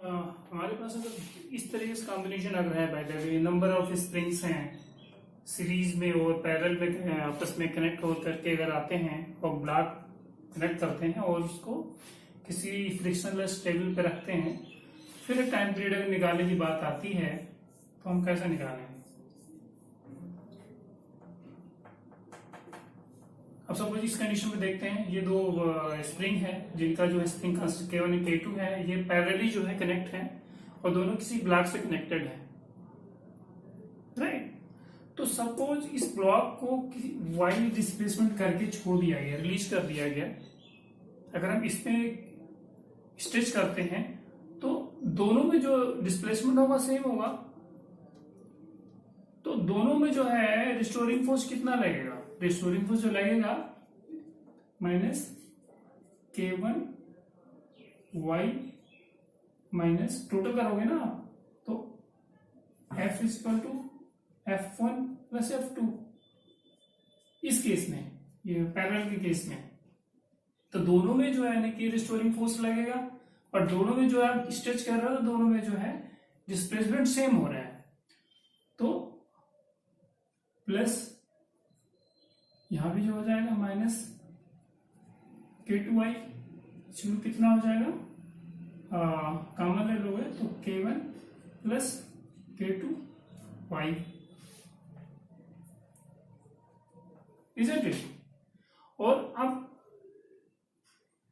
हमारे पास अगर इस तरीके से कॉम्बिनेशन अगर है, by the way number of springs हैं सीरीज में और पैरेलल में आपस में कनेक्ट हो करके अगर आते हैं और ब्लॉक कनेक्ट करते हैं और उसको किसी फ्रिक्शनलेस टेबल पे रखते हैं, फिर टाइम पीरियड अगर निकालने की बात आती है तो हम कैसे निकालेंगे। अब सपोज इस कंडीशन में देखते हैं, ये दो स्प्रिंग है जिनका जो है स्प्रिंग कांस्टेंट K1 और K2 है, ये पैरेलली जो है कनेक्ट है और दोनों किसी ब्लॉक से कनेक्टेड है, राइट। तो सपोज इस ब्लॉक को वाई डिस्प्लेसमेंट करके छोड़ दिया गया, रिलीज कर दिया गया। अगर हम इसमें स्ट्रेच करते हैं तो दोनों में जो डिस्प्लेसमेंट होगा सेम होगा, तो दोनों में जो है रिस्टोरिंग फोर्स कितना लगेगा, रिस्टोरिंग फोर्स जो लगेगा minus K1 y minus total करोगे ना तो F equal to F1 plus F2। इस केस में, ये पैरेलल के केस में, तो दोनों में जो है यानी कि रिस्टोरिंग फोर्स लगेगा और दोनों में जो है स्ट्रेच कर रहा है तो दोनों में जो है डिस्प्लेसमेंट सेम हो रहा है, तो प्लस यहां भी जो हो जाएगा माइनस K2y, इसमें कितना हो जाएगा, कॉमन ले लोगे तो K1 plus K2y, isn't it. और अब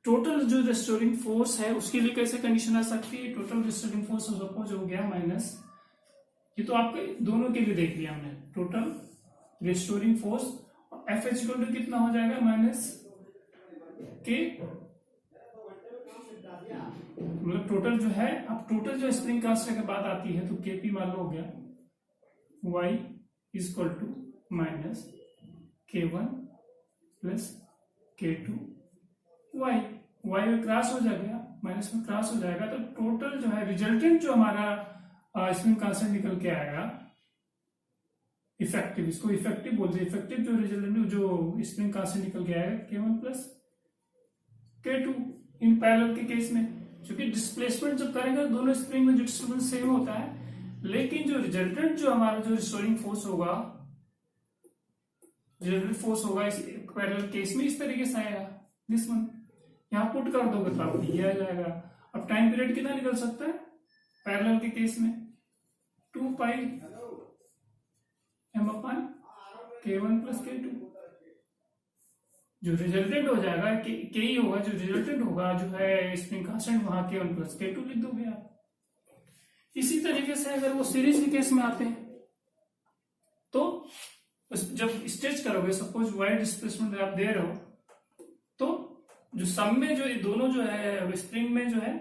टोटल जो रिस्टोरिंग फोर्स है उसके लिए कैसे कंडीशन आ सकती है, टोटल रिस्टोरिंग फोर्स सपोज हो गया माइनस, ये तो आपके दोनों के लिए देख लिया हमने, total restoring force F equal to कितना हो जाएगा माइनस K, मतलब टोटल जो है, अब टोटल जो स्प्रिंग कांस्टेंट की बात आती है तो Kp मान लो हो गया y equal to minus K1 plus K2 y, y में क्रॉस हो जाएगा, माइनस में क्रॉस हो जाएगा, तो टोटल जो है रिजल्टेंट जो हमारा स्प्रिंग कांस्टेंट निकल के आएगा इफेक्टिव, इसको इफेक्टिव बोलते हैं, इफेक्टिव जो रिजल्टेंट जो स्प्रिंग कांस्टेंट निकल के आएगा K1 plus K2 in parallel के केस में, क्योंकि डिस्प्लेसमेंट जब करेंगे दोनों स्प्रिंग में जो डिस्प्लेसमेंट सेम होता है, लेकिन जो रिजल्टेंट जो हमारा जो रिस्टोरिंग फोर्स होगा, रिजल्टेंट फोर्स होगा इस पैरेलल केस में इस तरीके से आएगा, दिस वन यहां पुट कर दोगे तो आपको ये आ जाएगा। अब टाइम पीरियड कितना निकल सकता है पैरेलल के केस में, 2 पाई m अपन K1 प्लस K2, जो रिजल्टेंट हो जाएगा के ही होगा, जो रिजल्टेंट होगा जो है स्प्रिंग कांस्टेंट वहां K1 प्लस K2 लिख दोगे आप। इसी तरीके से अगर वो सीरीज के केस में आते हैं तो जब स्ट्रेच करोगे, सपोज वाई डिस्प्लेसमेंट आप दे रहे हो, तो जो सम में जो दोनों जो है स्प्रिंग में जो है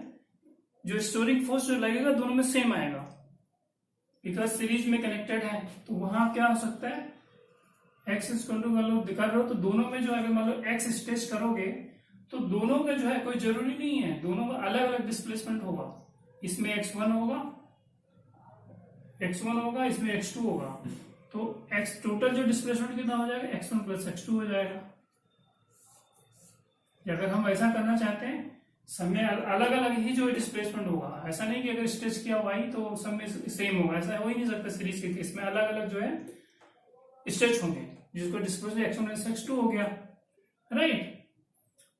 जो स्टोरिंग फोर्स जो लगेगा दोनों में सेम आएगा, बिकॉज सीरीज में कनेक्टेड है। तो वहां क्या हो सकता है, एक्स इक्वल टू दिखा रहे हो तो दोनों में जो है मान लो एक्स स्ट्रेच करोगे तो दोनों में जो है कोई जरूरी नहीं है, दोनों का अलग अलग डिस्प्लेसमेंट होगा, इसमें x1 होगा, इसमें x2 होगा, तो x टोटल जो डिस्प्लेसमेंट कितना हो जाएगा x1 प्लस x2 हो जाएगा। अगर हम ऐसा करना चाहते हैं समय अलग अलग ही जो डिस्प्लेसमेंट होगा, ऐसा नहीं कि अगर स्ट्रेच किया y तो सब में सेम होगा, ऐसा हो ही नहीं सकता। सीरीज के केस में अलग अलग जो है स्ट्रेच होंगे, जिसको डिस्प्लेसमेंट x1 प्लस x2 हो गया, राइट।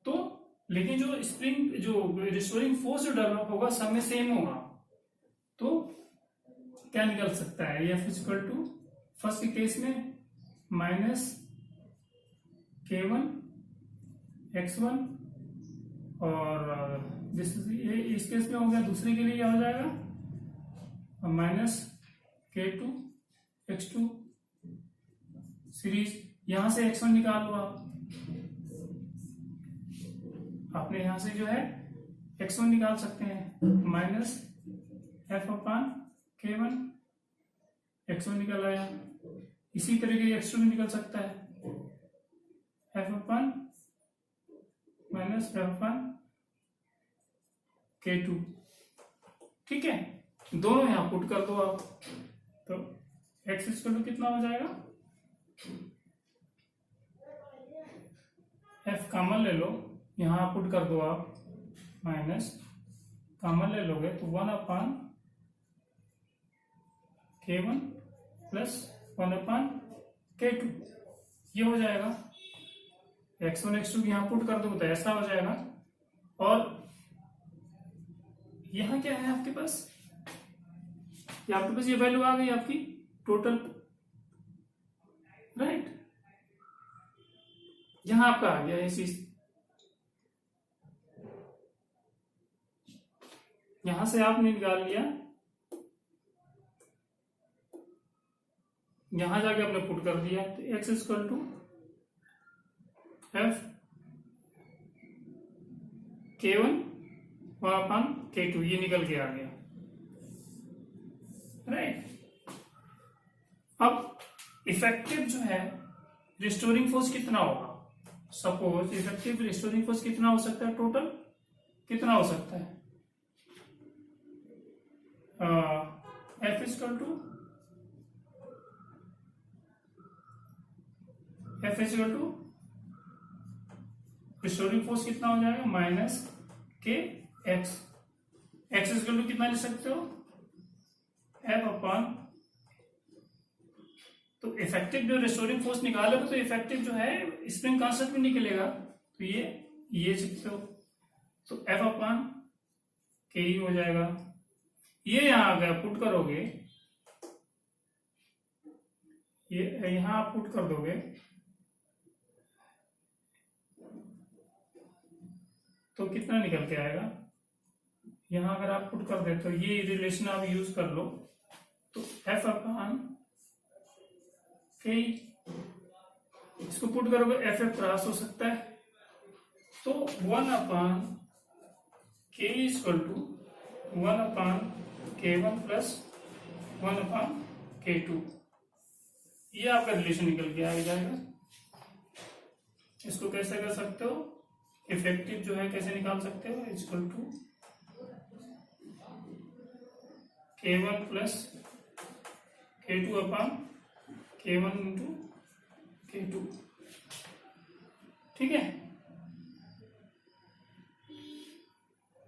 तो लेकिन जो स्प्रिंग जो रिस्टोरिंग फोर्स जो डेवलप होगा सब में सेम होगा, तो क्या निकल सकता है, F इक्वल टू फर्स्ट के केस में माइनस K1 x1 और इस केस में हो गया, दूसरे के लिए क्या हो जाएगा माइनस K2 x2 सीरीज, यहां से x1 निकाल लो आप, आपने यहां से जो है x1 निकाल सकते हैं माइनस F अपान K1, x1 निकल आया। इसी तरीके x2 भी निकल सकता है F अपान माइनस F अपान K2, ठीक है, दोनों यहां पुट कर दो आप, तो x इक्वल टू कितना हो जाएगा, F कॉमन ले लो, यहां पुट कर दो आप माइनस कॉमन ले लोगे तो 1/K1 प्लस 1/K2 ये हो जाएगा। x1 x2 यहां पुट कर दो तो ऐसा हो जाएगा। और यहां क्या है आपके पास, ये वैल्यू आ गई आपकी टोटल, राइट। यहां आपका आ गया ये चीज, यहां से आपने निकाल लिया, यहां जाके आपने पुट कर दिया तो x equal to f K1 और K2 ये निकल के आ गया, राइट। अब इफेक्टिव जो है रिस्टोरिंग फोर्स कितना होगा, सपोज इफेक्टिव रिस्टोरिंग फोर्स कितना हो सकता है, टोटल कितना हो सकता है, F equal to restoring force कितना हो जाएगा माइनस के एक्स इक्वल टू कितना ले सकते हो F अपॉन, तो इफेक्टिव जो रिस्टोरिंग फोर्स निकालोगे तो इफेक्टिव जो है स्प्रिंग कांस्टेंट भी निकलेगा, तो ये सकते हो, तो F अपॉन के ही हो जाएगा। ये यहां आ गया, पुट करोगे, ये यहां आप पुट कर दोगे तो कितना निकल के आएगा, यहां अगर आप पुट कर दे तो ये रिलेशन आप यूज कर लो, तो F अपॉन के, इसको पुट करोगे एफ क्रॉस हो सकता है, तो 1/K equal to 1/K1 plus 1/K2 ये आपका रिलेशन निकल के आ जाएगा। इसको कैसे कर सकते हो, इफेक्टिव जो है कैसे निकाल सकते हो, equal to K1 plus K2 upon K1 into K2, ठीक है,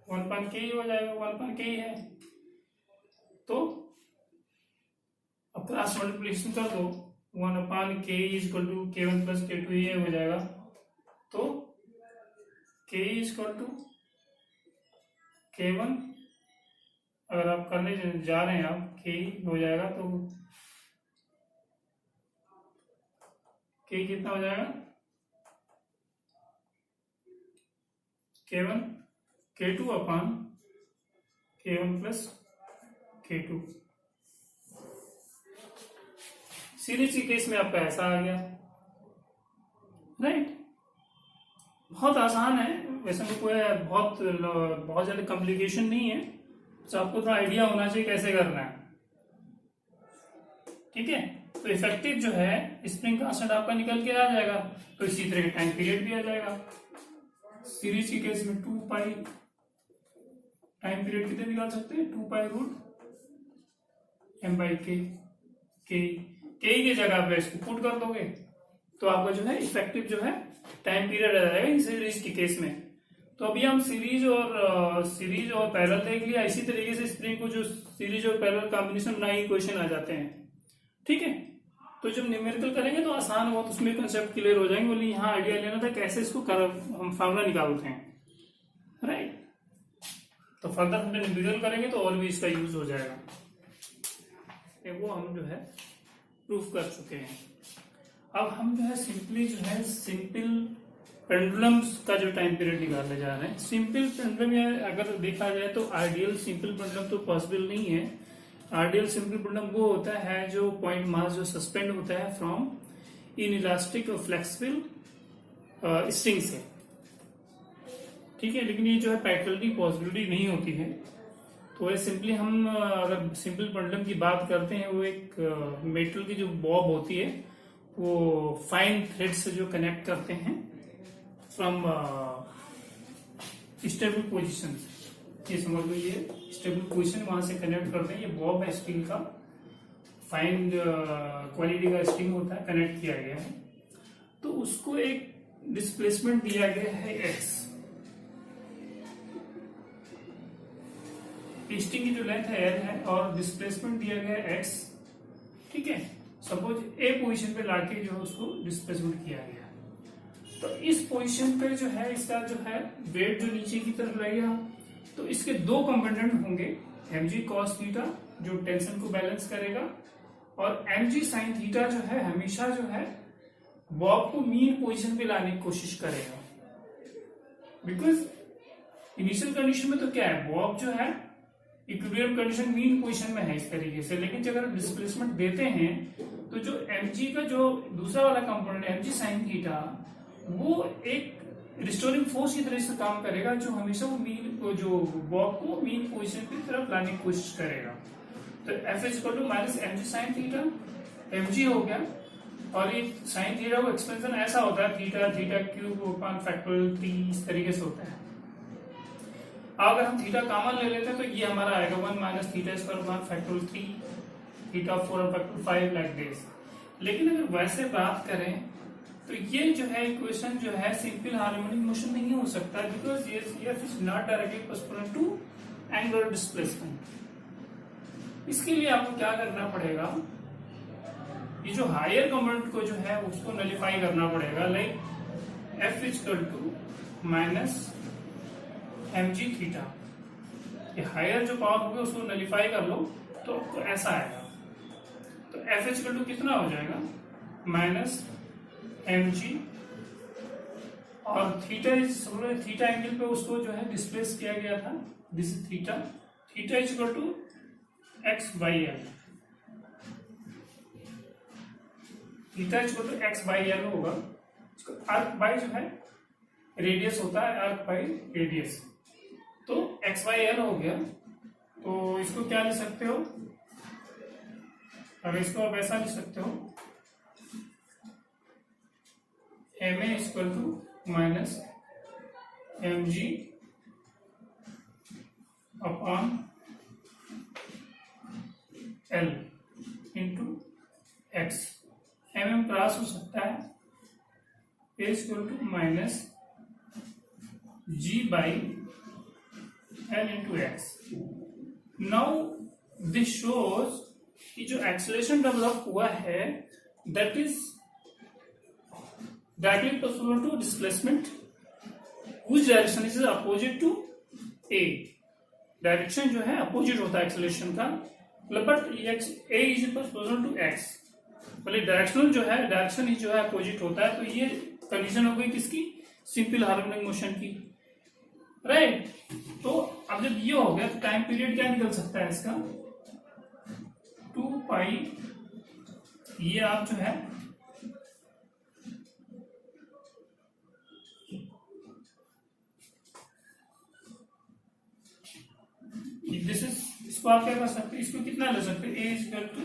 1/K ही हो जाएगा, 1/K ही है, तो अब क्रॉस मल्टीप्लिकेशन कर दो, 1/K equal to K1 plus K2 ये हो जाएगा, तो K इक्वल टू K1 अगर आप करने जा रहे हैं आप K हो जाएगा, तो K कितना हो जाएगा K1 K2 upon K1 plus K2। Series के केस में आपका ऐसा आ गया, राइट। बहुत आसान है वैसे में, कोई बहुत ज्यादा कॉम्प्लिकेशन नहीं है, तो आपको थोड़ा आइडिया होना चाहिए कैसे करना है, ठीक है। तो इफेक्टिव जो है स्प्रिंग कांस्टेंट आपका निकल के आ जाएगा, तो इसी तरह टाइम पीरियड भी आ जाएगा। सीरीज के केस में 2 पाई टाइम पीरियड कितने निकाल सकते हैं, 2 पाई रूट m/k, के की जगह पे इसको पुट कर दोगे तो आपका जो है इफेक्टिव जो है टाइम पीरियड आ जाएगा सीरीज के केस में। तो अभी हम सीरीज और पैरेलल देख लिया, इसी तरीके से स्प्रिंग को जो सीरीज और पैरेलल कॉम्बिनेशन बनाई क्वेश्चन आ जाते हैं, ठीक है। तो जब न्यूमेरिकल करेंगे तो आसान होगा, तो उसमें कंसेप्ट क्लियर हो जाएंगे, बोले यहाँ आइडिया लेना था कैसे इसको हम फार्मूला निकालते हैं, राइट। तो फर्दर हम न्यूमेरिकल करेंगे तो और भी इसका यूज हो जाएगा, वो हम जो है प्रूफ कर चुके हैं। अब हम जो है सिंपल पेंडुलम्स का जो टाइम पीरियड निकालने जा रहे हैं। सिंपल पेंडुलम अगर देखा जाए तो आइडियल सिंपल पेंडुलम तो पॉसिबल नहीं है। आइडियल सिंपल पेंडुलम वो होता है जो पॉइंट मास जो सस्पेंड होता है फ्रॉम इन इलास्टिक और फ्लेक्सिबल स्ट्रिंग से, ठीक है। लेकिन ये जो है प्रैक्टिकली पॉसिबिलिटी नहीं होती है, तो ये सिंपली हम अगर सिंपल पेंडुलम की बात करते हैं, वो एक मेटल की जो बॉब होती है वो फाइन थ्रेड से जो कनेक्ट करते हैं फ्रॉम स्टेबल पोजीशन, ये समझ लो, ये स्टेबल पोजीशन वहां से कनेक्ट करते हैं। ये बॉब है स्ट्रिंग का, फाइन क्वालिटी का स्ट्रिंग होता है, कनेक्ट किया गया है, तो उसको एक डिस्प्लेसमेंट दिया गया है x, स्ट्रिंग की जो लेंथ है एल है और डिस्प्लेसमेंट दिया गया है एक्स, ठीक है। सपोज ए पोजीशन पे लाके जो है उसको डिस्प्लेसमेंट किया गया, तो इस पोजीशन पे जो है इसका जो है वेट जो नीचे की तरफ रहेगा, तो इसके दो कंपोनेंट होंगे, mg cos थीटा जो टेंशन को बैलेंस करेगा, और mg sin थीटा जो है हमेशा जो है बॉब को मीन पोजीशन पे लाने की कोशिश करेगा। बिकॉज इनिशियल कंडीशन में तो क्या है, बॉब जो है इक्विलिब्रियम कंडीशन मीन पोजीशन में है इस तरीके से, लेकिन जब अगर डिस्प्लेसमेंट देते हैं तो जो mg का जो दूसरा वाला कंपोनेंट mg sin थीटा वो एक रिस्टोरिंग फोर्स की तरह से काम करेगा, जो हमेशा वो मीन को जो बॉब को मीन पोजीशन की तरफ लाने की कोशिश करेगा। तो F is equal to minus mg sin theta, mg हो गया, और ये sin थीटा को एक्सपेंशन ऐसा होता है theta theta cube upon factorial 3 इस तरीके से होता है। अगर हम थीटा कॉमन ले लेते हैं तो ये हमारा आएगा 1 minus theta square upon factorial 3 theta 4 factorial 5 like this. लेकिन अगर वैसे बात करें तो ये जो है इक्वेशन जो है सिंपल हार्मोनिक मोशन नहीं हो सकता, because F is not directly proportional to angular displacement. इसके लिए आपको क्या करना पड़ेगा, ये जो हायर कंपोनेंट को जो है उसको नलिफाई करना पड़ेगा, like F is equal to minus mg theta, ये हायर जो पावर होगा उसको नलिफाई कर लो तो आपको ऐसा आएगा। तो एफ इज इक्वल टू कितना हो जाएगा, माइनस mg, और थीटा थीटा एंगल पे उसको जो है डिस्प्लेस किया गया था, this is theta, theta is equal to x by l, theta is equal to x by l होगा। इसको आर्क बाई जो है रेडियस होता है, आर्क बाई रेडियस, तो एक्स बाई एल हो गया। तो इसको क्या लिख सकते हो, अगर इसको आप ऐसा लिख सकते हो M A equal to minus M G upon L into X, M cross हो सकता है, A equal to minus G by L into X. Now this shows कि जो एक्सेलरेशन डेवलप हुआ है that is directly proportional to displacement whose direction is opposite to A, direction जो है opposite होता है एक्सेलरेशन का, but A is proportional to X, पहले डायरेक्शनल जो है डायरेक्शन ही जो है अपोजिट होता है। तो ये कंडीशन हो गई किसकी, सिंपल हार्मोनिक मोशन की, राइट। तो अब जब ये हो गया तो टाइम पीरियड क्या निकल सकता है इसका, 2 पाई, ये आप जो है दिस इज, इसको आप क्या कर सकते हैं, इसको कितना ले सकते हैं, A is equal to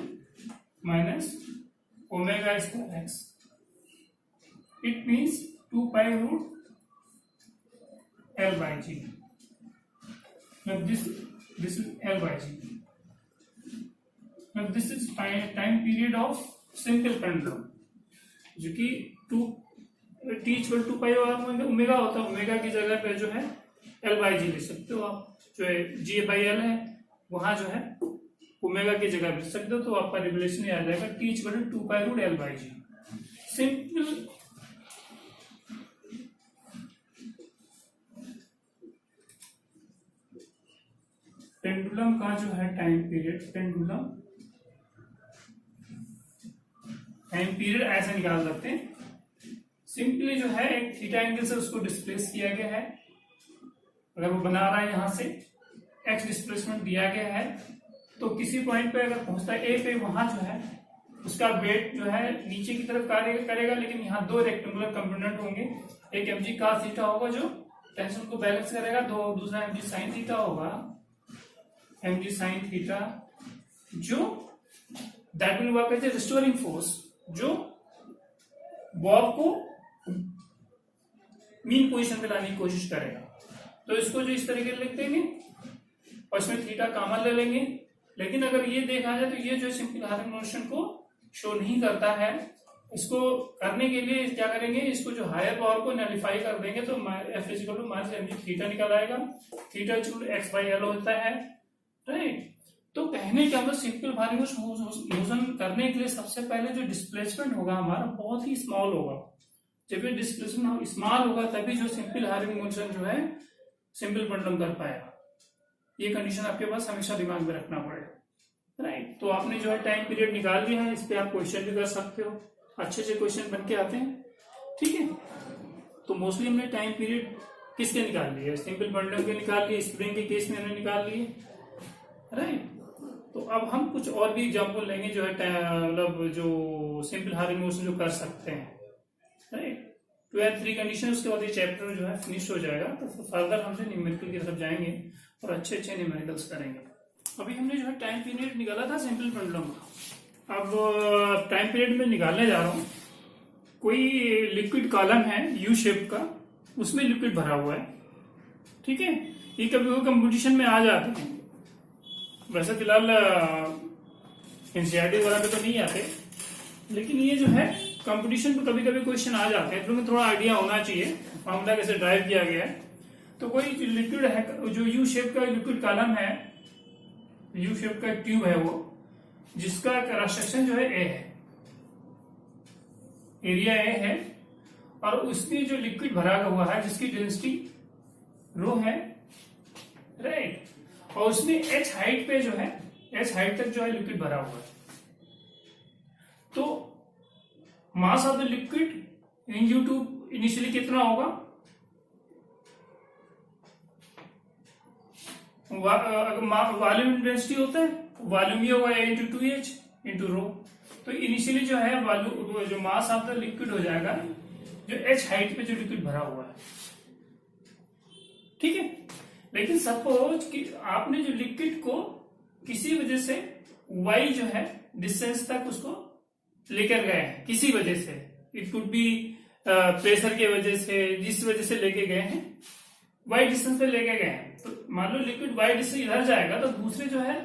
minus omega square X, it means 2 pi root L by G. Now this is L by G. Now this is time period of simple pendulum, जो कि 2 t इक्वल 2 पाई और ओमेगा होता है, omega की जगह पे जो है L by G लिख सकते हो आप, जो है G by L है वहां जो है ओमेगा की जगह लिख सकते हो, तो आपका रिलेशन आ जाएगा t इक्वल 2 pi root L by G। Simple pendulum का जो है time period, pendulum time period ऐसे निकाल सकते हैं, सिंपली जो है एक थीटा एंगल से उसको डिस्प्लेस किया गया है, अगर वो बना रहा है यहां से एक्स डिस्प्लेसमेंट दिया गया है, तो किसी पॉइंट पे अगर पहुंचता है ए पे, वहां जो है उसका वेट जो है नीचे की तरफ कार्य करेगा, लेकिन यहाँ दो रेक्टेंगुलर कंपोनेंट होंगे, एक mg cos थीटा होगा जो टेंशन को बैलेंस करेगा, दूसरा mg sin थीटा होगा, mg sin थीटा जो that will work as a restoring force, जो बॉब को मीन पोजीशन पे लाने की कोशिश करेगा। तो इसको जो इस तरीके से लिख देंगे और इसमें थीटा कॉमन ले लेंगे, लेकिन अगर ये देखा जाए तो ये जो सिंपल हार्मोनिक मोशन को शो नहीं करता है। इसको करने के लिए क्या करेंगे, इसको जो हायर पावर को नलिफाई कर देंगे, तो F is equal to minus M g theta निकल आएगा, theta equal to x by l होता है, राइट। तो कहने का मतलब सिंपल हार्मोनिक मोशन करने के लिए सबसे पहले जो डिस्प्लेसमेंट होगा हमारा बहुत ही स्मॉल होगा। जब ये डिस्प्लेसमेंट स्मॉल होगा तभी जो सिंपल हार्मोनिक मोशन जो है सिंपल पेंडुलम कर पाएगा। ये कंडीशन आपके पास हमेशा दिमाग में रखना पड़ेगा, राइट। तो आपने जो है टाइम पीरियड निकाल लिया है, इस पे आप क्वेश्चन भी कर सकते हो, अच्छे से क्वेश्चन बन के आते हैं, ठीक है। तो मोस्टली हमने टाइम पीरियड किसके निकाल लिए, सिंपल पेंडुलम के निकाल लिए, स्प्रिंग के केस में हमने निकाल लिए, राइट। तो अब हम कुछ और भी एग्जाम्पल लेंगे जो है मतलब जो सिंपल हार्मोनिक मोशन जो कर सकते हैं, राइट। 2 या 3 कंडीशन, उसके बाद ये चैप्टर जो है फिनिश हो जाएगा। तो फर्दर हमसे न्यूमेरिकल की तरफ जाएंगे और अच्छे अच्छे न्यूमेरिकल्स करेंगे। अभी हमने जो है टाइम पीरियड निकाला था सिंपल पेंडुलम का। अब टाइम पीरियड में निकालने जा रहा हूं। कोई लिक्विड कॉलम है यू शेप का, उसमें लिक्विड भरा हुआ है, ठीक है। ये कभी कभी कंपटीशन में आ जाते हैं, वैसे फिलहाल एनसीईआरटी वगैरह में तो नहीं आते, लेकिन ये जो है कंपटीशन पे कभी कभी क्वेश्चन आ जाते हैं, तो तुम्हें थोड़ा आइडिया होना चाहिए फॉर्मूला कैसे ड्राइव किया गया है। तो कोई लिक्विड है जो यू शेप का लिक्विड कॉलम है, यू शेप का ट्यूब है वो, जिसका क्रॉस सेक्शन जो है ए है, एरिया ए है, और उसमें जो लिक्विड भरा हुआ है जिसकी डेंसिटी रो है, राइट। और उसमें एच हाइट पे जो है, एच हाइट तक जो है लिक्विड भरा हुआ है। तो mass of the liquid in you tube initially कितना होगा, वॉल्यूम डेंसिटी होता है, वॉल्यूम ये होगा ए इंटू 2H इंटू रो। तो इनिशियली जो है वॉल्यूम जो मास ऑफ द लिक्विड हो जाएगा जो एच हाइट पे जो लिक्विड भरा हुआ है, ठीक है। लेकिन सपोज कि आपने जो लिक्विड को किसी वजह से y जो है डिस्टेंस तक उसको लेकर गए हैं, किसी वजह से, इट कुड बी प्रेशर की वजह से, जिस वजह से लेके गए हैं, y डिस्टेंस पे लेके गए हैं। तो मान लो लिक्विड y डिस्टेंस इधर जाएगा, तो दूसरे जो है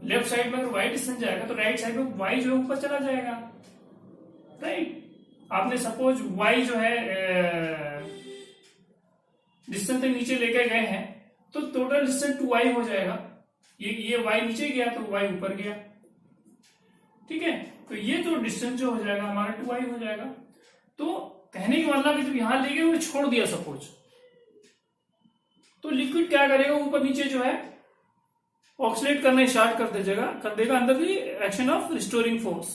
लेफ्ट साइड में अगर y डिस्टेंस जाएगा तो राइट साइड में y जो है ऊपर चला जाएगा, राइट। आपने सपोज y जो है डिस्टेंस तक नीचे लेके गए हैं, तो टोटल डिस्टेंस 2y हो जाएगा। ये y नीचे गया तो y ऊपर गया, ठीक है। तो ये तो डिस्टेंस जो हो जाएगा हमारा 2y हो जाएगा। तो कहने की मतलब कि जब यहां ले गए वो छोड़ दिया सपोज, तो लिक्विड क्या करेगा, ऊपर नीचे जो है ऑक्सीलेट करना स्टार्ट कर देगा under the action of restoring force.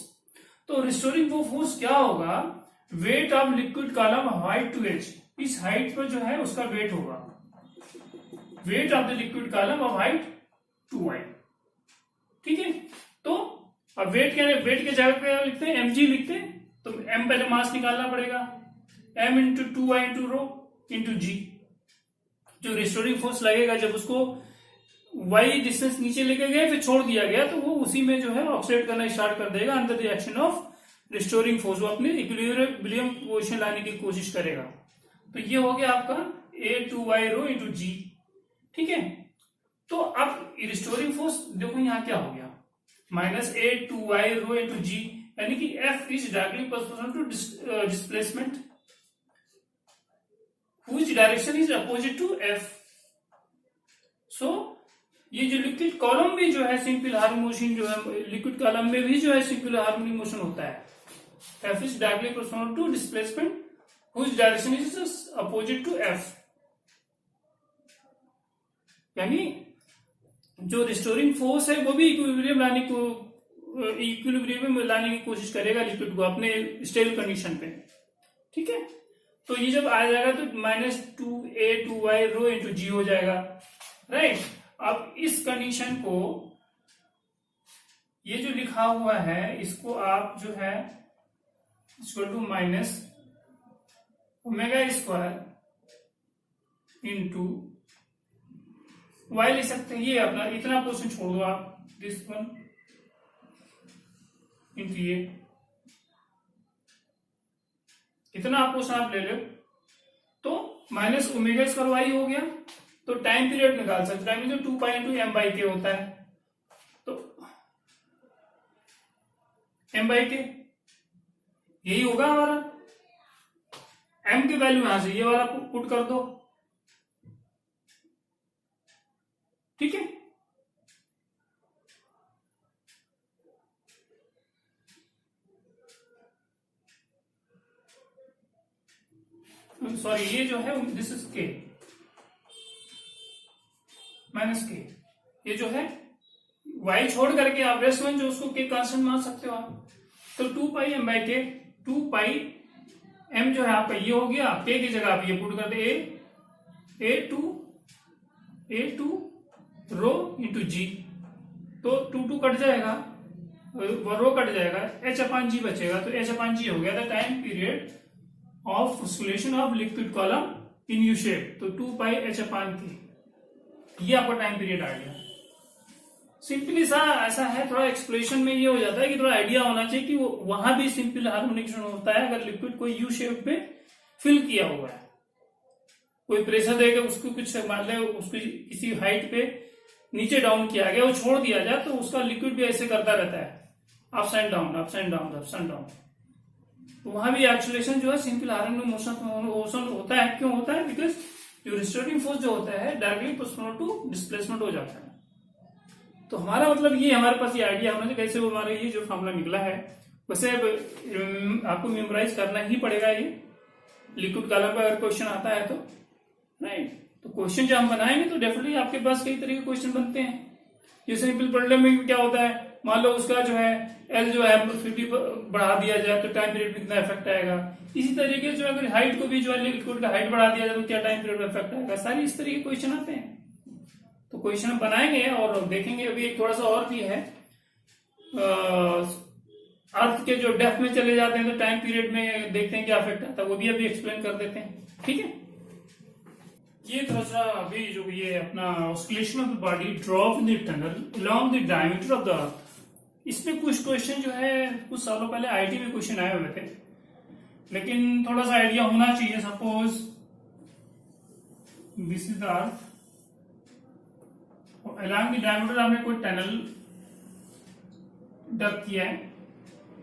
तो रिस्टोरिंग फोर्स क्या होगा, weight of liquid column height to h, इस हाइट पर जो है उसका वेट होगा, weight of the liquid column of height 2y, ठीक है। तो अब वेट के जगह पे लिखते हैं mg लिखते हैं, तो m पहले मास निकालना पड़ेगा, m into 2y into rho into g। जो रिस्टोरिंग फोर्स लगेगा जब उसको y डिस्टेंस नीचे लेके गए फिर छोड़ दिया गया, तो वो उसी में जो है ऑक्सीडेट करना स्टार्ट कर देगा under the action of restoring force, वो अपने इक्विलिब्रियम पोजीशन लाने की कोशिश करेगा। तो ये हो गया आपका a2y रो इंटू g, ठीक है। तो अब रिस्टोरिंग फोर्स देखो यहां क्या हो गया, minus a2y rho into g, यानी कि F is directly proportional to displacement which direction is opposite to F। So ये जो लिक्विड कॉलम भी जो है सिंपल हार्मोनिक मोशन जो है, लिक्विड कॉलम में भी जो है सिंपल हार्मोनिक मोशन होता है। F is directly proportional to displacement which direction is opposite to F। यानी जो रिस्टोरिंग फोर्स है वो भी इक्विलिब्रियम लाने की कोशिश करेगा लिक्विड को अपने स्टेबल कंडीशन पे, ठीक है। तो ये जब आ जाएगा तो -2a2y रो इंटू g हो जाएगा, राइट। अब इस कंडीशन को, ये जो लिखा हुआ है इसको आप जो है equal to minus omega square into y ले सकते हैं। ये अपना इतना पोर्शन छोड़ दो आप, दिस वन इंटू ये, इतना पोर्शन आप ले लो, तो माइनस ओमेगा स्क्वायर वाई हो गया। तो टाइम पीरियड निकाल सकते, time period 2 into m by k होता है, तो एम बाई के यही होगा हमारा। एम की वैल्यू यहां से ये वाला पुट कर दो, ठीक है। सॉरी ये जो है दिस इज के माइनस के, ये जो है y छोड़ करके आप रेस्ट वन जो उसको के कांस्टेंट मान सकते हो आप। तो 2πm बाई के, 2πm जो है आपका ये हो गया, के की जगह आप ये पुट कर दे ए टू रो इंटू जी, तो 2 कट जाएगा, रो कट जाएगा, h अपॉन जी बचेगा, तो h अपॉन जी हो गया the time period of oscillation of liquid column in U shape. तो 2π h अपॉन के, ये आपका टाइम पीरियड आ गया। सिंपली सा ऐसा है, थोड़ा एक्सप्लेनेशन में ये हो जाता है कि थोड़ा आइडिया होना चाहिए कि वो वहां भी सिंपल हार्मोनिकेशन होता है अगर लिक्विड को यू शेप में फिल किया हुआ है। कोई प्रेशर देगा उसको कुछ मान ले उसको किसी हाइट पे नीचे डाउन किया गया, वो छोड़ दिया जाए तो उसका लिक्विड भी ऐसे करता रहता है, ups and down ups and down ups and down. तो वहां भी एक्सेलरेशन जो है सिंपल हार्मोनिक मोशन होता है। क्यों होता है? बिकॉज जो रिस्टोरिंग फोर्स जो होता है डायरेक्टली प्रोपोर्शनल टू डिस्प्लेसमेंट हो जाता है। तो हमारा मतलब ये हमारे पास ये आइडिया होना चाहिए कैसे वो हमारा ये जो फॉर्मूला निकला है, वैसे आपको मेमोराइज करना ही पड़ेगा ये लिक्विड कॉलम पर अगर क्वेश्चन आता है तो, राइट। तो क्वेश्चन जब हम बनाएंगे तो डेफिनेटली आपके पास कई तरह के क्वेश्चन बनते हैं। ये सिंपल प्रॉब्लम में क्या होता है, मान लो उसका जो है एल जो है 50 बढ़ा दिया जाए तो टाइम पीरियड में कितना इफेक्ट आएगा। इसी तरीके से अगर हाइट को भी जो है लिक्विड का हाइट बढ़ा दिया जाए तो क्या टाइम पीरियड में इफेक्ट आएगा। सारी इस तरीके के क्वेश्चन आते हैं। तो क्वेश्चन हम बनाएंगे और देखेंगे। अभी एक थोड़ा सा और भी है, अर्थ के जो डेप्थ में चले जाते हैं तो टाइम पीरियड में देखते हैं क्या इफेक्ट आता है, वो भी अभी एक्सप्लेन कर देते हैं। ठीक है, ये थोड़ा सा अभी जो ये अपना oscillation of the body drop in the tunnel along the diameter of the earth, इसमें कुछ क्वेश्चन जो है कुछ सालों पहले आईटी में क्वेश्चन आए हुए थे, लेकिन थोड़ा सा आइडिया होना चाहिए। Suppose this is the earth, along the diameter हमने कोई टनल डग किया है,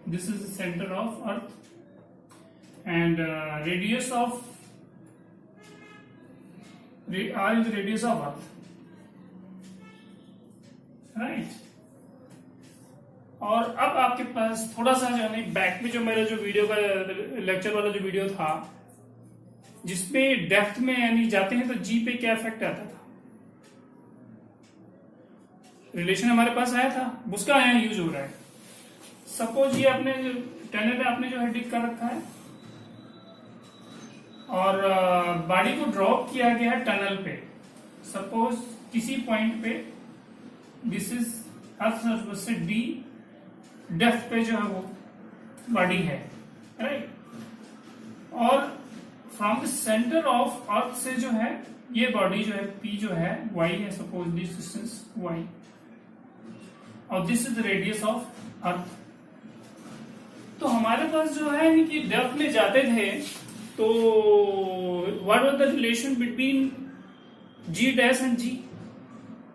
this is the centre of earth and radius of R is the radius of Earth, right? और अब आपके पास थोड़ा सा जो है बैक में जो मेरा जो वीडियो का लेक्चर वाला जो वीडियो था जिसमें डेप्थ में यानी जाते हैं तो जी पे क्या इफेक्ट आता था, रिलेशन हमारे पास आया था, उसका यहाँ यूज हो रहा है। सपोज ये आपने टनल आपने जो है डिग कर रखा है और बॉडी को ड्रॉप किया गया है टनल पे। सपोज किसी पॉइंट पे दिस इज अर्थ सरफेस से डी डेप्थ पे जो है वो बॉडी है, राइट। और from the centre of earth से जो है ये बॉडी जो है पी जो है वाई है, सपोज दिस डिस्टेंस वाई, और this is the radius of earth. तो हमारे पास जो है कि डेप्थ में जाते थे तो what was the relation between G dash and G,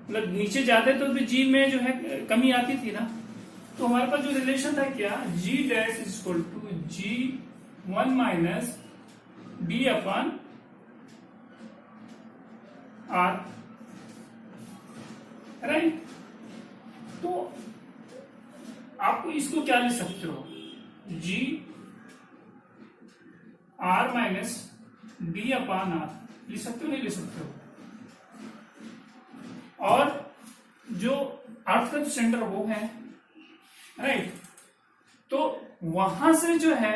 मतलब नीचे जाते तो भी जी में जो है कमी आती थी ना। तो हमारे पास जो रिलेशन था क्या, G dash is equal to G 1 minus D upon R, right. तो आपको इसको क्या लिख सकते हो, G R minus D upon R लिख सकते हो, नहीं लिख सकते हो। और जो अर्थ का जो सेंटर वो है, राइट। तो वहां से जो है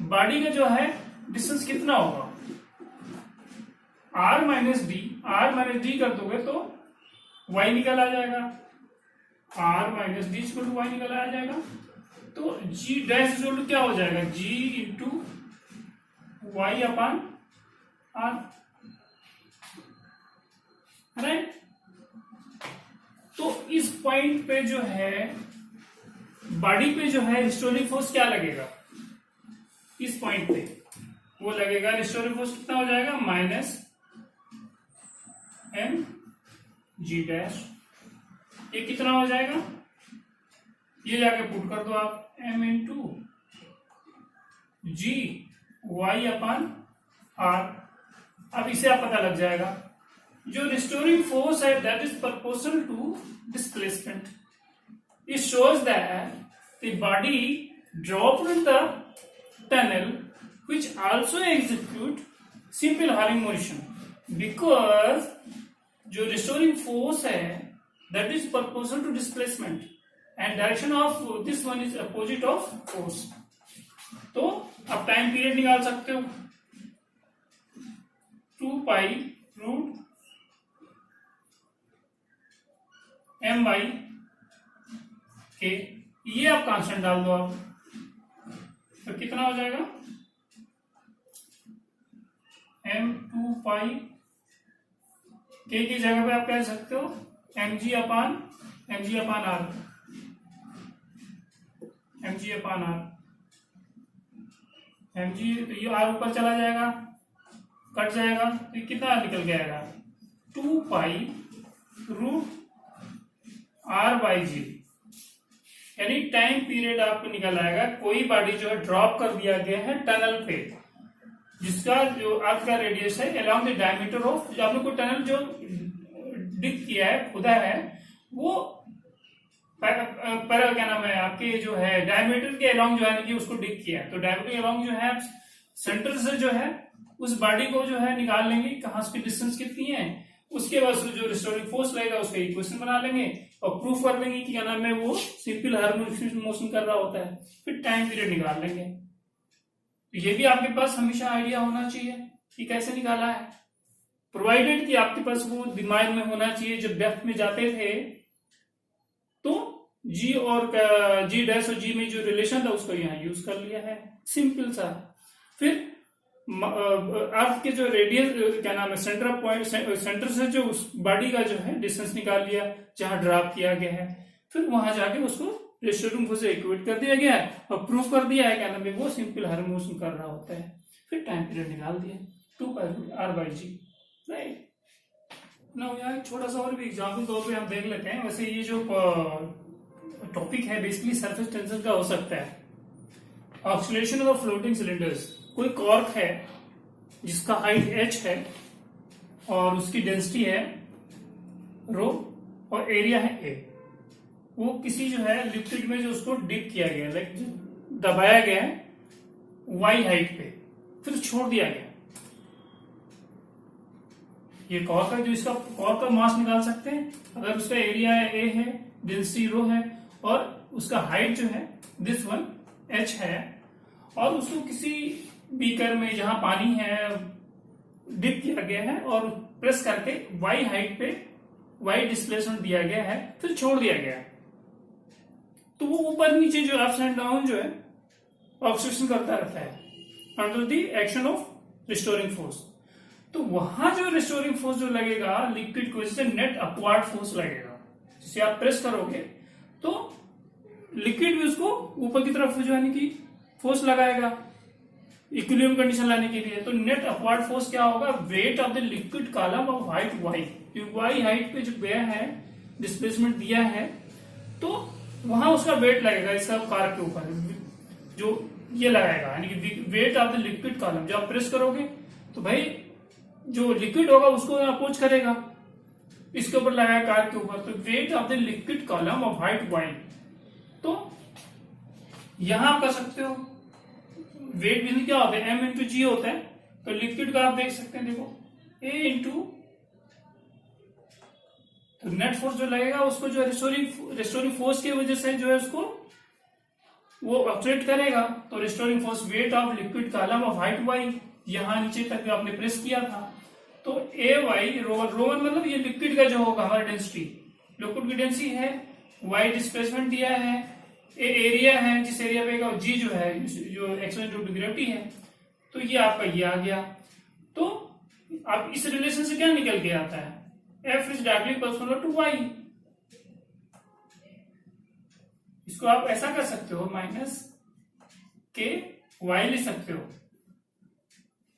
बॉडी का जो है डिस्टेंस कितना होगा, आर माइनस डी कर दोगे तो वाई निकल आ जाएगा, r minus d equal to y निकल आ जाएगा। तो जी डैश इक्वल टू क्या हो जाएगा, G into Y upon R, right. तो इस पॉइंट पे जो है बॉडी पे जो है रिस्टोरिंग फोर्स क्या लगेगा, इस पॉइंट पे वो लगेगा रिस्टोरिंग फोर्स कितना हो जाएगा, माइनस एम जी डैश। ये कितना हो जाएगा, ये जाके पुट कर दो आप, m into g y upon r. अब इसे आप पता लग जाएगा जो रिस्टोरिंग फोर्स है that is proportional to displacement. It shows that the body dropped in the tunnel which also execute simple harmonic motion because जो restoring force है that is proportional to displacement and direction of this one is opposite of force. तो आप time period निकाल सकते हो 2π√m/k ये आप constant डाल दो आप, तो कितना हो जाएगा m2π k की जगह पे आप कह सकते हो mg/r mg, तो ये r ऊपर चला जाएगा कट जाएगा, तो ये कितना निकल के आएगा 2π√r/g, यानी टाइम पीरियड आपको निकल आएगा। कोई बॉडी जो है ड्रॉप कर दिया गया है टनल पे जिसका जो आपका रेडियस है अराउंड द डायमीटर ऑफ, जो आपने कोई टनल जो डिग किया है खुदा है वो पर क्या नाम है आपके जो है डायमीटर के अलोंग जो है कि उसको डिग किया है, तो डायमीटर के अलोंग जो है सेंटर से जो है उस बॉडी को जो है निकाल लेंगे कहाँ उसकी डिस्टेंस कितनी है, उसके बाद जो रिस्टोरिंग फोर्स लगेगा उसका इक्वेशन बना लेंगे और प्रूफ कर लेंगे कि क्या नाम है वो सिंपल हार्मोनिक मोशन कर रहा होता है, फिर टाइम पीरियड निकाल लेंगे। तो ये भी आपके पास हमेशा आइडिया होना चाहिए कि कैसे निकाला है, प्रोवाइडेड कि आपके पास वो दिमाग में होना चाहिए। जब डेप्थ में जाते थे तो जी और जी डैश और जी में जो रिलेशन था उसको यहाँ यूज कर लिया है, सिंपल सा। फिर अर्थ के जो रेडियस क्या नाम है सेंटर ऑफ पॉइंट, सेंटर से जो उस बॉडी का जो है डिस्टेंस निकाल लिया जहां ड्रॉप किया गया है, फिर वहां जाके उसको रिस्टोरिंग फोर्स से इक्वेट कर दिया गया है और प्रूफ कर दिया है क्या नाम है वो सिंपल हार्मोनिक मोशन कर रहा होता है। फिर टाइम पीरियड निकाल दिया 2π/r/g, राइट। नाउ यहाँ छोटा सा और भी एग्जाम्पल तौर पे हम देख लेते हैं। वैसे ये जो टॉपिक है बेसिकली सरफेस टेंशन का हो सकता है। ऑक्सीलेशन ऑफ फ्लोटिंग सिलेंडर्स, कोई कॉर्क है जिसका हाइट h है और उसकी डेंसिटी है रो और एरिया है a, वो किसी जो है लिक्विड में जो उसको डिप किया गया लाइक दबाया गया है y हाइट पे, फिर छोड़ दिया गया। ये कॉर्क है, जो इसका कॉर्क का मास निकाल सकते हैं अगर उसका एरिया है a है, डेंसिटी रो है और उसका हाइट जो है दिस वन h है, और उसको किसी बीकर में जहां पानी है डिप किया गया है और प्रेस करके y हाइट पे y डिस्प्लेसमेंट दिया गया है, फिर छोड़ दिया गया है, तो वो ऊपर नीचे जो अप्स एंड डाउन जो है ऑक्सीडेशन करता रहता है under the action of restoring force. तो वहां जो रिस्टोरिंग फोर्स जो लगेगा लिक्विड को, जैसे नेट अपवार्ड फोर्स लगेगा, जिसे आप प्रेस करोगे तो लिक्विड भी उसको ऊपर की तरफ जो है कि फोर्स लगाएगा इक्विलिब्रियम कंडीशन लाने के लिए। तो नेट अपवार्ड फोर्स क्या होगा, weight of the liquid column of height y, y height पे जो गया है डिस्प्लेसमेंट दिया है, तो वहां उसका वेट लगेगा इसका कार के ऊपर जो ये लगाएगा, यानी कि wait of the liquid column. जब आप प्रेस करोगे तो भाई जो लिक्विड होगा उसको अपोज करेगा, इसके ऊपर लगाया कार के ऊपर, तो weight of the liquid column of height y। तो यहां आप कर सकते हो वेट भी क्या होता है m इंटू जी होता है, तो लिक्विड का आप देख सकते हैं, देखो a इंटू, तो नेट फोर्स जो लगेगा उसको जो रिस्टोरिंग फोर्स की वजह से जो है उसको वो ऑक्सीडेट करेगा, तो restoring force weight of liquid column of height y, यहां नीचे तक आपने प्रेस किया था, तो ए वाई रोवन मतलब ये लिक्विड का जो होगा हमारा डेंसिटी, लिक्विड की डेंसिटी है, y डिस्प्लेसमेंट दिया है, ए एरिया है जिस एरिया पे जी जो है जो एक्सलेंट ड्यू टू ग्रेविटी है, तो ये आपका ये आ गया। तो अब इस रिलेशन से क्या निकल के आता है, F is directly proportional to y। इसको आप ऐसा कर सकते हो माइनस के y ले सकते हो,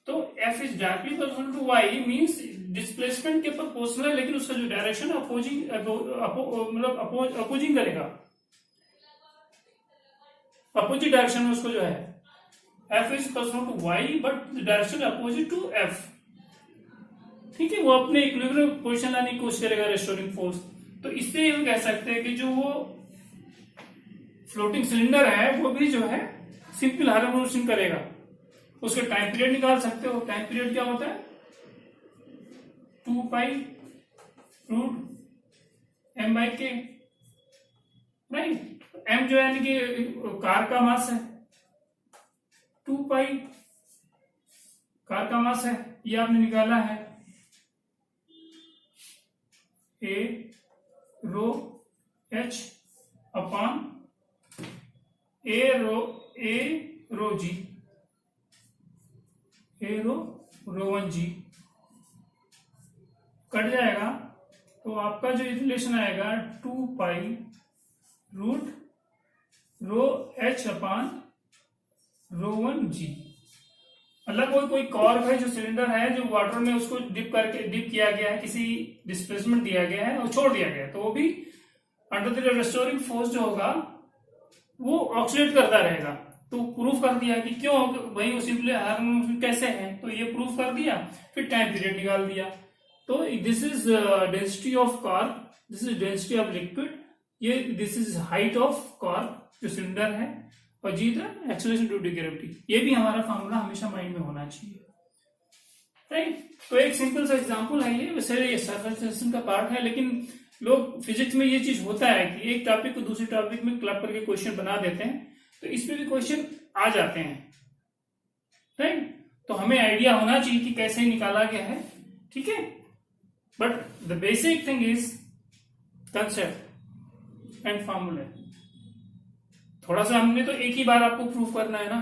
तो F is directly proportional to y means displacement के प्रोपोर्शनल है, लेकिन उसका जो डायरेक्शन मतलब अपोजिंग करेगा, अपोजिट डायरेक्शन में उसको जो है F is proportional to y but direction opposite to F, ठीक है। वो अपने इक्विलिब्रियम पोजीशन लाने की कोशिश करेगा रिस्टोरिंग फोर्स। तो इससे हम कह सकते हैं कि जो वो फ्लोटिंग सिलेंडर है वो भी जो है सिंपल हार्मोनिक मोशन करेगा, उसका टाइम पीरियड निकाल सकते हो। टाइम पीरियड क्या होता है, 2 पाई रूट एम बाई के, राइट। एम जो है यानी कि कार का मास है, 2 पाई कार का मास है, ये आपने निकाला है। ए रो एच अपॉन ए रो जी, ए रो 1 जी कट जाएगा, तो आपका जो रिलेशन आएगा 2 पाई रूट रो एच अपॉन रो 1 जी। मतलब कोई कॉर्क है जो सिलेंडर है, जो वाटर में उसको डिप किया गया है, किसी डिस्प्लेसमेंट दिया गया है और छोड़ दिया गया है, तो वो भी अंडर द रेस्टोरिंग फोर्स जो होगा वो ऑक्सीडेट करता रहेगा। तो प्रूफ कर दिया कि क्यों भाई, वो सिंपली हार्मोनिक कैसे है, तो ये प्रूफ कर दिया। फिर टाइम पीरियड निकाल दिया। तो this is density of carb, this is density of liquid, ये this is height of carb जो सिलेंडर है, और G the acceleration due to gravity. ये भी हमारा फॉर्मूला हमेशा माइंड में होना चाहिए, राइट। तो एक सिंपल सा एग्जांपल है ये, वैसे ये सरफेस का पार्ट है, लेकिन लोग फिजिक्स में ये चीज होता है कि एक टॉपिक को दूसरे टॉपिक में क्लब करके क्वेश्चन बना देते हैं, तो इसमें भी क्वेश्चन आ जाते हैं, राइट। तो हमें आइडिया होना चाहिए कि कैसे निकाला गया है, ठीक है। But the basic thing is concept and formula. थोड़ा सा हमने तो एक ही बार आपको प्रूफ करना है ना।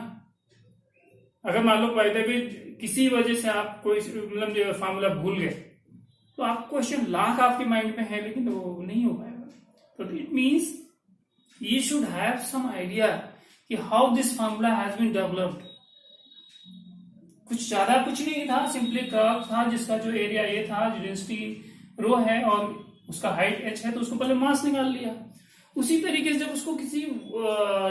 अगर मान लो पहले भी किसी वजह से आप कोई मतलब जो फॉर्मूला भूल गए, तो आप क्वेश्चन लाख आपके माइंड में है, लेकिन वो नहीं हो पाएगा। तो it means you should have some idea कि how this formula has been developed. कुछ ज्यादा कुछ नहीं था, सिंपली कर्व था जिसका जो एरिया ए था, जो डेंसिटी रो है और उसका हाइट एच है, तो उसको पहले मास निकाल लिया। उसी तरीके से जब उसको किसी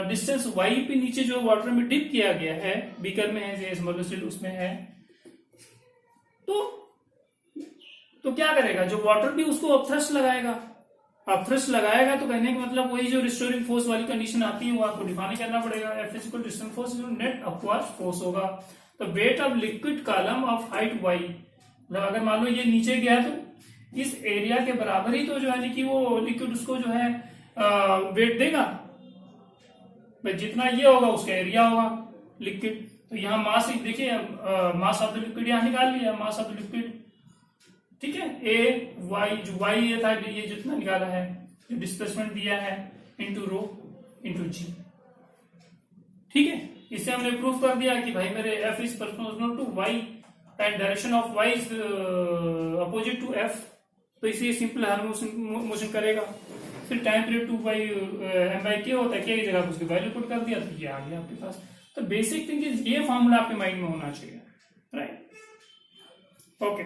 डिस्टेंस वाई पे नीचे जो वाटर में डिप किया गया है, बीकर में है, उसमें है, तो क्या करेगा, जो वाटर भी उसको अपथ्रस्ट लगाएगा। अपथ्रस्ट लगाएगा तो कहने का मतलब वही जो रिस्टोरिंग फोर्स वाली कंडीशन आती है वो आपको डिफाइन करना पड़ेगा। F is equal to distance force net upward force होगा। तो weight of liquid column of height y, मतलब अगर मान लो ये नीचे गया तो इस एरिया के बराबर ही तो जो है कि वो लिक्विड उसको जो है वेट देगा, भाई जितना ये होगा उसका एरिया होगा लिक्विड। तो यहाँ मास देखिए, मास ऑफ द लिक्विड यहाँ निकाल लिया, मास ऑफ द लिक्विड, ठीक है। ए वाई, जो वाई ये था, ये जितना निकाला है, जो डिस्प्लेसमेंट दिया है, इंटू रो इंटू जी, ठीक है। इससे हमने प्रूफ कर दिया कि भाई मेरे F is proportional to y and direction of y is opposite to F, तो इसे सिंपल हार्मोनिक मोशन करेगा। फिर time period 2 by m by k होता है, के की जगह उसकी वैल्यू पुट कर दिया, तो ये आ गया आपके पास। तो बेसिक थिंग इज ये फॉर्मूला आपके माइंड में होना चाहिए, राइट। ओके।